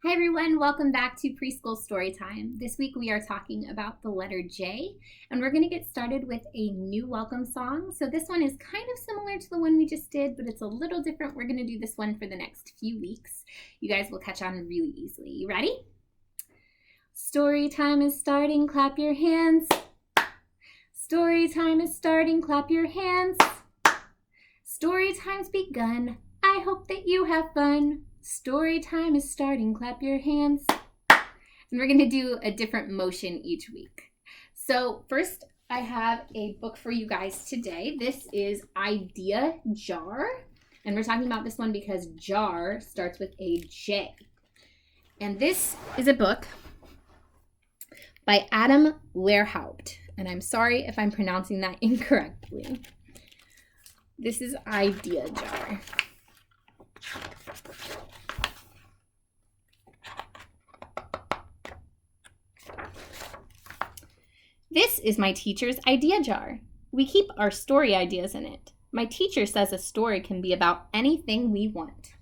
Hi everyone, welcome back to Preschool Storytime. This week we are talking about the letter J, and we're going to get started with a new welcome song. So this one is kind of similar to the one we just did, but it's a little different. We're going to do this one for the next few weeks. You guys will catch on really easily. You ready? Story time is starting, clap your hands. Story time is starting, clap your hands. Story time's begun. I hope that you have fun. Story time is starting, clap your hands. And we're going to do a different motion each week. So first, I have a book for you guys today. This is Idea Jar. And we're talking about this one because jar starts with a J. And this is a book by Adam Lehrhaupt. And I'm sorry if I'm pronouncing that incorrectly. This is Idea Jar. This is my teacher's idea jar. We keep our story ideas in it. My teacher says a story can be about anything we want.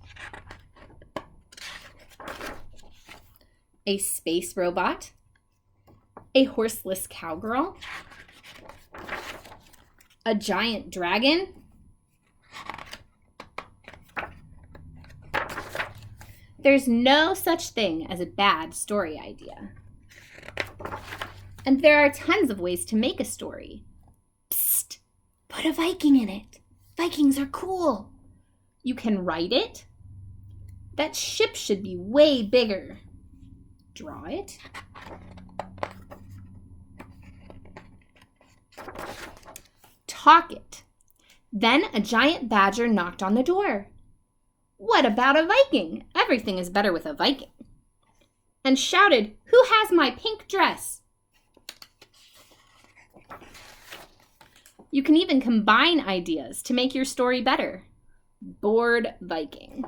A space robot, a horseless cowgirl, a giant dragon, there's no such thing as a bad story idea. And there are tons of ways to make a story. Psst, put a Viking in it. Vikings are cool. You can write it. That ship should be way bigger. Draw it. Talk it. Then a giant badger knocked on the door. What about a Viking? Everything is better with a Viking. And shouted, "Who has my pink dress?" You can even combine ideas to make your story better. Bored Viking.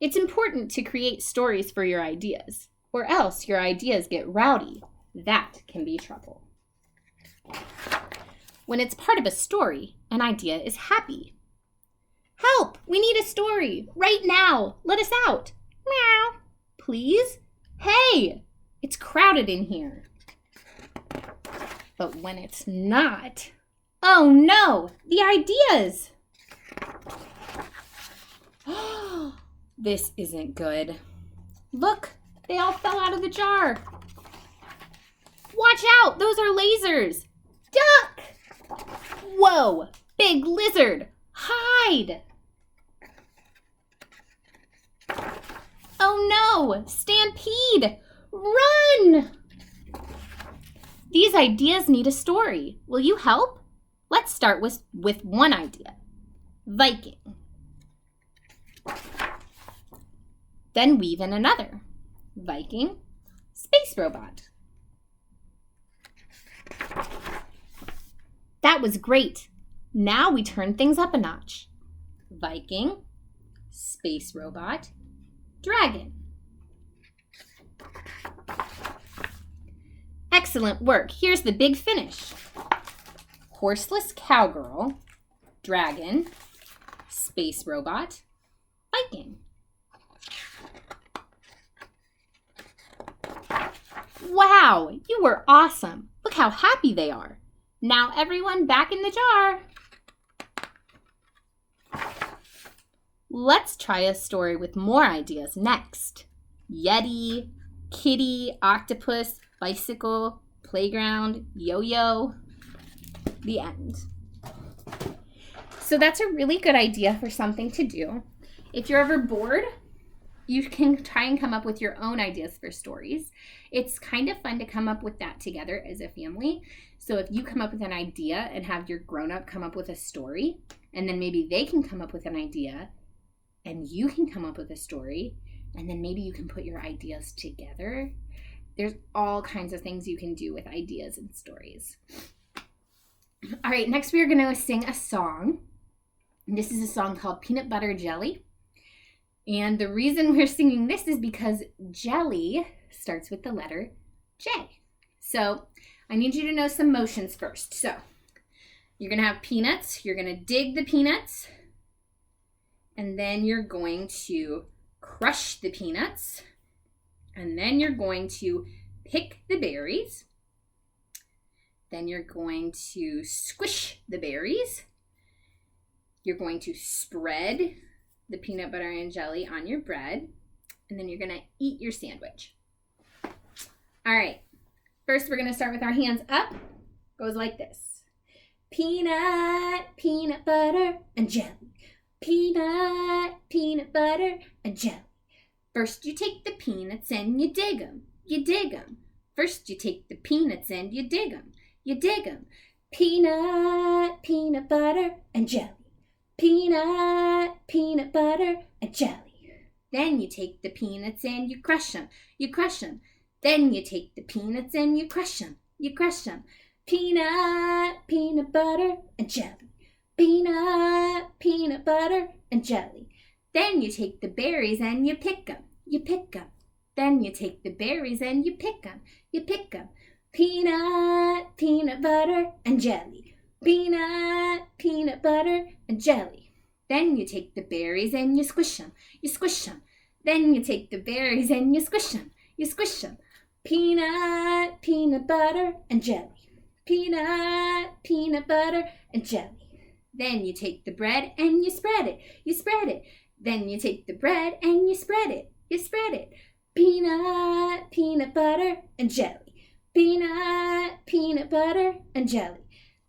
It's important to create stories for your ideas, or else your ideas get rowdy. That can be trouble. When it's part of a story, an idea is happy. Help! We need a story! Right now! Let us out! Meow! Please? Hey! It's crowded in here. But when it's not... Oh no! The ideas! This isn't good. Look! They all fell out of the jar. Watch out! Those are lasers! Duck! Whoa! Big lizard! Hide! Oh no! Stampede! Run! These ideas need a story. Will you help? Let's start with one idea. Viking. Then weave in another. Viking, space robot. That was great. Now we turn things up a notch. Viking, space robot, dragon. Excellent work. Here's the big finish. Horseless cowgirl, dragon, space robot, Viking. Wow, you were awesome. Look how happy they are. Now everyone back in the jar. Let's try a story with more ideas next. Yeti, kitty, octopus, bicycle, playground, yo-yo. The end. So that's a really good idea for something to do. If you're ever bored, you can try and come up with your own ideas for stories. It's kind of fun to come up with that together as a family. So if you come up with an idea and have your grown-up come up with a story, and then maybe they can come up with an idea, and you can come up with a story, and then maybe you can put your ideas together. There's all kinds of things you can do with ideas and stories. All right, next we are going to sing a song. This is a song called Peanut Butter Jelly. And the reason we're singing this is because jelly starts with the letter J. So I need you to know some motions first. So you're going to have peanuts. You're going to dig the peanuts. And then you're going to crush the peanuts. And then you're going to pick the berries. Then you're going to squish the berries. You're going to spread the peanut butter and jelly on your bread. And then you're going to eat your sandwich. All right. First, we're going to start with our hands up. Goes like this. Peanut, peanut butter, and jelly. Peanut, peanut butter, and jelly. First, you take the peanuts and you dig them. You dig them. First, you take the peanuts and you dig them. You dig them. Peanut, peanut butter, and jelly. Peanut, peanut butter, and jelly. Then you take the peanuts and you crush them. You crush them. Then you take the peanuts and you crush them. You crush them. Peanut, peanut butter, and jelly. Peanut, peanut butter, and jelly. Then you take the berries and you pick them. You pick them. Then you take the berries and you pick them. You pick them. Peanut, peanut butter, and jelly. Peanut, peanut butter, and jelly. Then you take the berries and you squish them. You squish them. Then you take the berries and you squish them. You squish them. Peanut, peanut butter, and jelly. Peanut, peanut butter, and jelly. Then you take the bread and you spread it. You spread it. Then you take the bread and you spread it. You spread it. Peanut, peanut butter, and jelly. Peanut, peanut butter, and jelly.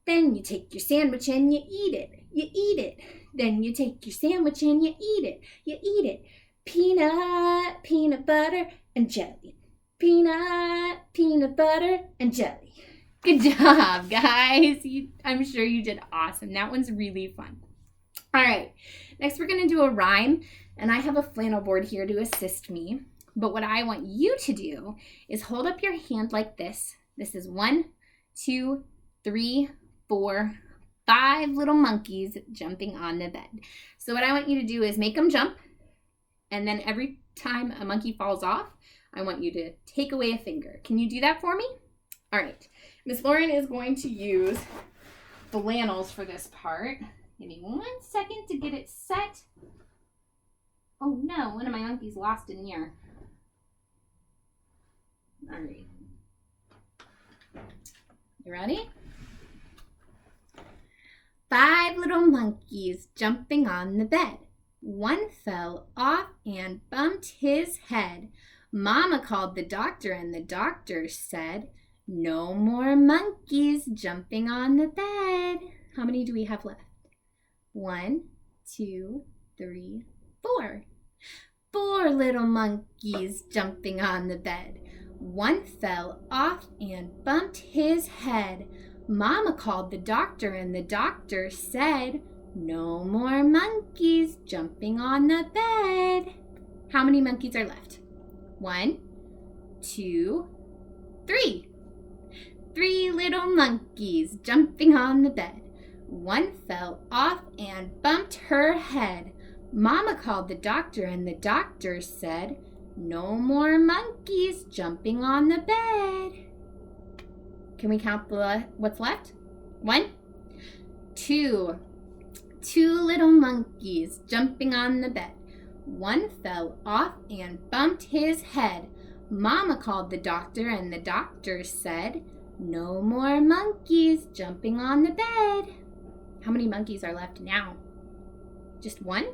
Then you take your sandwich and you eat it. You eat it. Then you take your sandwich and you eat it. You eat it. Peanut, peanut butter, and jelly. Peanut, peanut butter, and jelly. Good job, guys. I'm sure you did awesome. That one's really fun. All right, next we're going to do a rhyme, and I have a flannel board here to assist me. But what I want you to do is hold up your hand like this. This is 1, 2, 3, 4, 5 little monkeys jumping on the bed. So what I want you to do is make them jump, and then every time a monkey falls off, I want you to take away a finger. Can you do that for me? All right. Miss Lauren is going to use flannels for this part. Give me 1 second to get it set. Oh no, one of my monkeys lost in here. All right. You ready? 5 little monkeys jumping on the bed. One fell off and bumped his head. Mama called the doctor and the doctor said, "No more monkeys jumping on the bed." How many do we have left? 1, 2, 3, 4. 4 little monkeys jumping on the bed. One fell off and bumped his head. Mama called the doctor and the doctor said, "No more monkeys jumping on the bed." How many monkeys are left? 1, 2, 3. 3 little monkeys jumping on the bed. One fell off and bumped her head. Mama called the doctor and the doctor said, "No more monkeys jumping on the bed." Can we count what's left? 1, 2. 2 little monkeys jumping on the bed. One fell off and bumped his head. Mama called the doctor and the doctor said, "No more monkeys jumping on the bed." How many monkeys are left now? Just 1?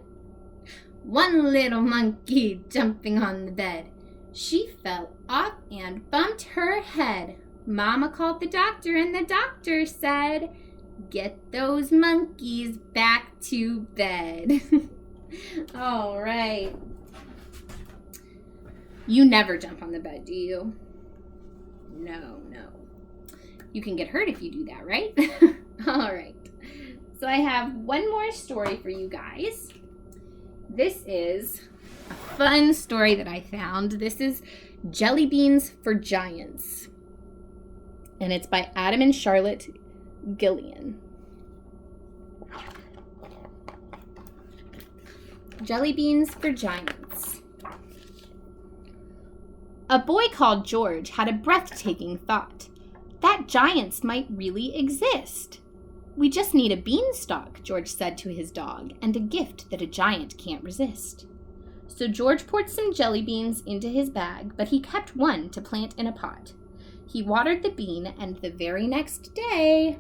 1 little monkey jumping on the bed. She fell off and bumped her head. Mama called the doctor and the doctor said, "Get those monkeys back to bed." All right. You never jump on the bed, do you? No. You can get hurt if you do that, right? All right. So I have one more story for you guys. This is a fun story that I found. This is Jelly Beans for Giants. And it's by Adam and Charlotte Gillian. Jelly Beans for Giants. A boy called George had a breathtaking thought. That giants might really exist. "We just need a beanstalk," George said to his dog, "and a gift that a giant can't resist." So George poured some jelly beans into his bag, but he kept one to plant in a pot. He watered the bean, and the very next day,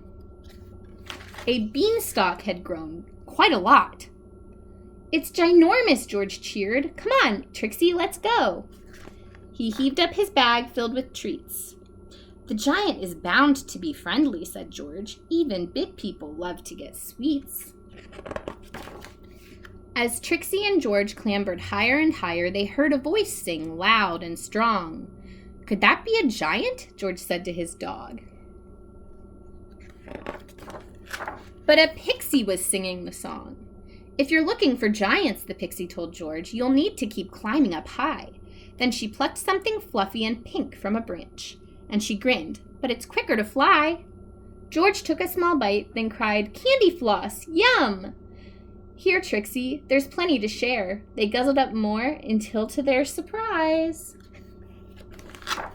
a beanstalk had grown quite a lot. "It's ginormous," George cheered. "Come on, Trixie, let's go." He heaved up his bag filled with treats. "The giant is bound to be friendly," said George. "Even big people love to get sweets." As Trixie and George clambered higher and higher, they heard a voice sing loud and strong. "Could that be a giant?" George said to his dog. But a pixie was singing the song. "If you're looking for giants," the pixie told George, "you'll need to keep climbing up high." Then she plucked something fluffy and pink from a branch, and she grinned. "But it's quicker to fly." George took a small bite, then cried, "Candy floss! Yum!" "Here, Trixie, there's plenty to share." They guzzled up more until, to their surprise,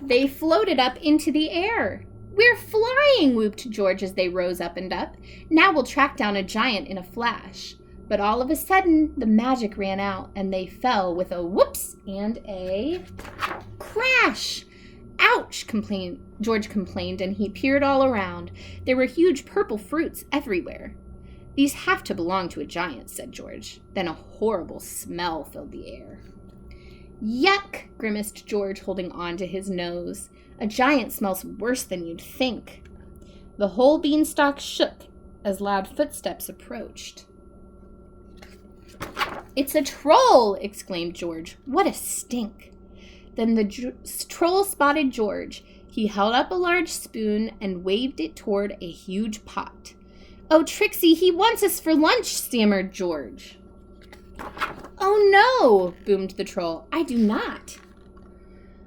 they floated up into the air. "We're flying!" whooped George as they rose up and up. "Now we'll track down a giant in a flash." But all of a sudden, the magic ran out, and they fell with a whoops and a crash. "Ouch!" George complained, and he peered all around. There were huge purple fruits everywhere. "These have to belong to a giant," said George. Then a horrible smell filled the air. "Yuck!" grimaced George, holding on to his nose. "A giant smells worse than you'd think." The whole beanstalk shook as loud footsteps approached. "It's a troll!" exclaimed George. "What a stink!" Then the troll spotted George. He held up a large spoon and waved it toward a huge pot. "Oh, Trixie, he wants us for lunch," stammered George. "Oh, no," boomed the troll. "I do not."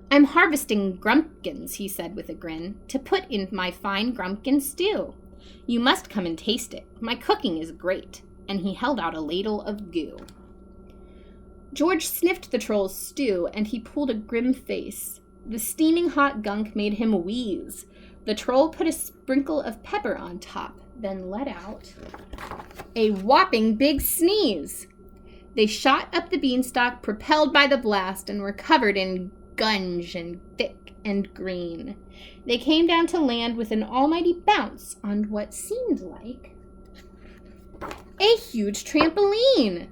"I'm harvesting grumpkins," he said with a grin, "to put in my fine grumpkin stew. You must come and taste it. My cooking is great." And he held out a ladle of goo. George sniffed the troll's stew, and he pulled a grim face. The steaming hot gunk made him wheeze. The troll put a sprinkle of pepper on top, then let out a whopping big sneeze. They shot up the beanstalk, propelled by the blast, and were covered in gunge and thick and green. They came down to land with an almighty bounce on what seemed like a huge trampoline.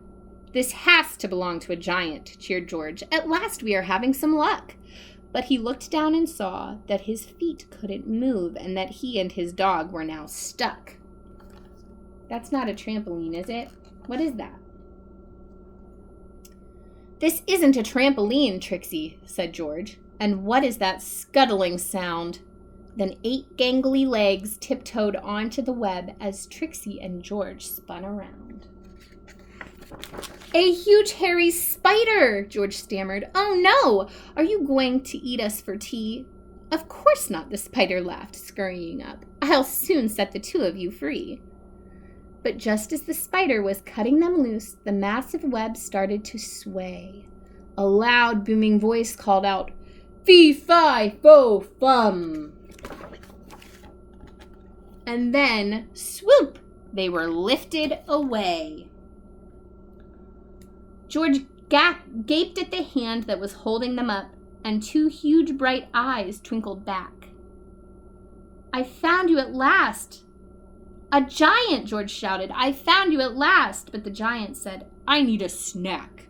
"This has to belong to a giant," cheered George. "At last we are having some luck." But he looked down and saw that his feet couldn't move and that he and his dog were now stuck. "That's not a trampoline, is it? What is that?" "This isn't a trampoline, Trixie," said George. "And what is that scuttling sound?" Then 8 gangly legs tiptoed onto the web as Trixie and George spun around. "A huge hairy spider!" George stammered. "Oh no! Are you going to eat us for tea?" "Of course not," the spider laughed, scurrying up. "I'll soon set the two of you free." But just as the spider was cutting them loose, the massive web started to sway. A loud, booming voice called out, "Fee-fi-fo-fum!" And then, swoop, they were lifted away. George gaped at the hand that was holding them up, and 2 huge bright eyes twinkled back. "I found you at last!" "A giant!" George shouted. "I found you at last!" But the giant said, "I need a snack."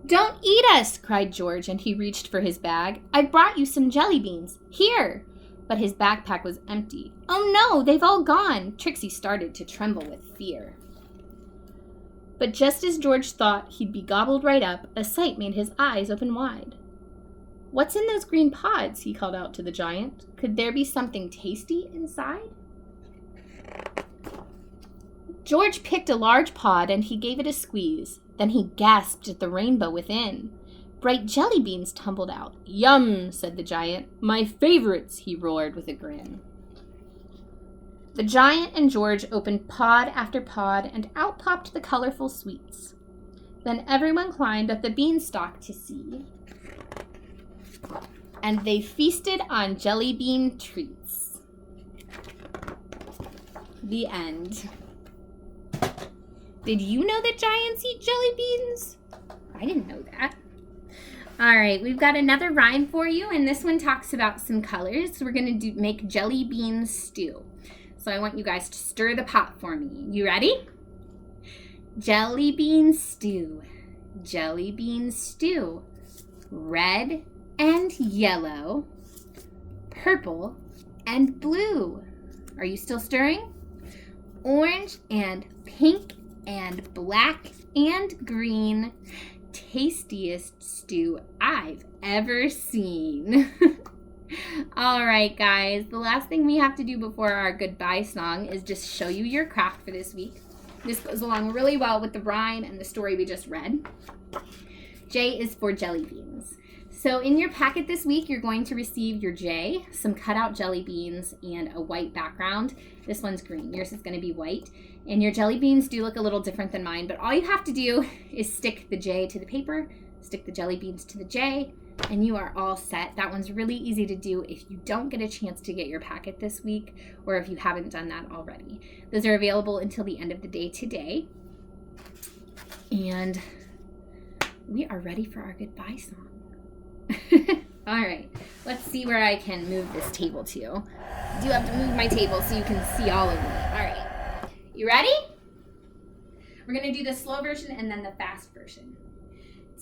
"Don't eat us!" cried George, and he reached for his bag. "I brought you some jelly beans. Here!" But his backpack was empty. "Oh no, they've all gone!" Trixie started to tremble with fear. But just as George thought he'd be gobbled right up, a sight made his eyes open wide. "What's in those green pods?" he called out to the giant. "Could there be something tasty inside?" George picked a large pod and he gave it a squeeze. Then he gasped at the rainbow within. Bright jelly beans tumbled out. "Yum," said the giant. "My favorites," he roared with a grin. The giant and George opened pod after pod, and out popped the colorful sweets. Then everyone climbed up the beanstalk to see, and they feasted on jelly bean treats. The end. Did you know that giants eat jelly beans? I didn't know that. All right, we've got another rhyme for you, and this one talks about some colors. We're going to make jelly bean stew. So I want you guys to stir the pot for me. You ready? Jelly bean stew, jelly bean stew. Red and yellow, purple and blue. Are you still stirring? Orange and pink and black and green. Tastiest stew I've ever seen. All right, guys, the last thing we have to do before our goodbye song is just show you your craft for this week. This goes along really well with the rhyme and the story we just read. J is for jelly beans. So in your packet this week, you're going to receive your J, some cutout jelly beans, and a white background. This one's green. Yours is going to be white. And your jelly beans do look a little different than mine, but all you have to do is stick the J to the paper, stick the jelly beans to the J, and you are all set. That one's really easy to do if you don't get a chance to get your packet this week, or if you haven't done that already. Those are available until the end of the day today. And we are ready for our goodbye song. All right, let's see where I can move this table to. I do have to move my table so you can see all of me. All right, you ready? We're gonna do the slow version and then the fast version.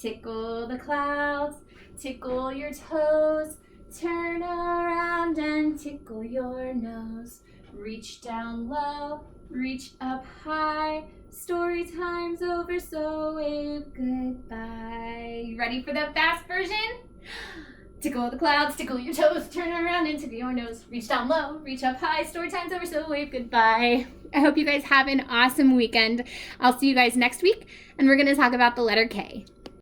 Tickle the clouds, tickle your toes, turn around and tickle your nose. Reach down low, reach up high. Story time's over, so wave goodbye. You ready for the fast version? Tickle the clouds, tickle your toes, turn around and tickle your nose. Reach down low, reach up high. Story time's over, so wave goodbye. I hope you guys have an awesome weekend. I'll see you guys next week, and we're going to talk about the letter K.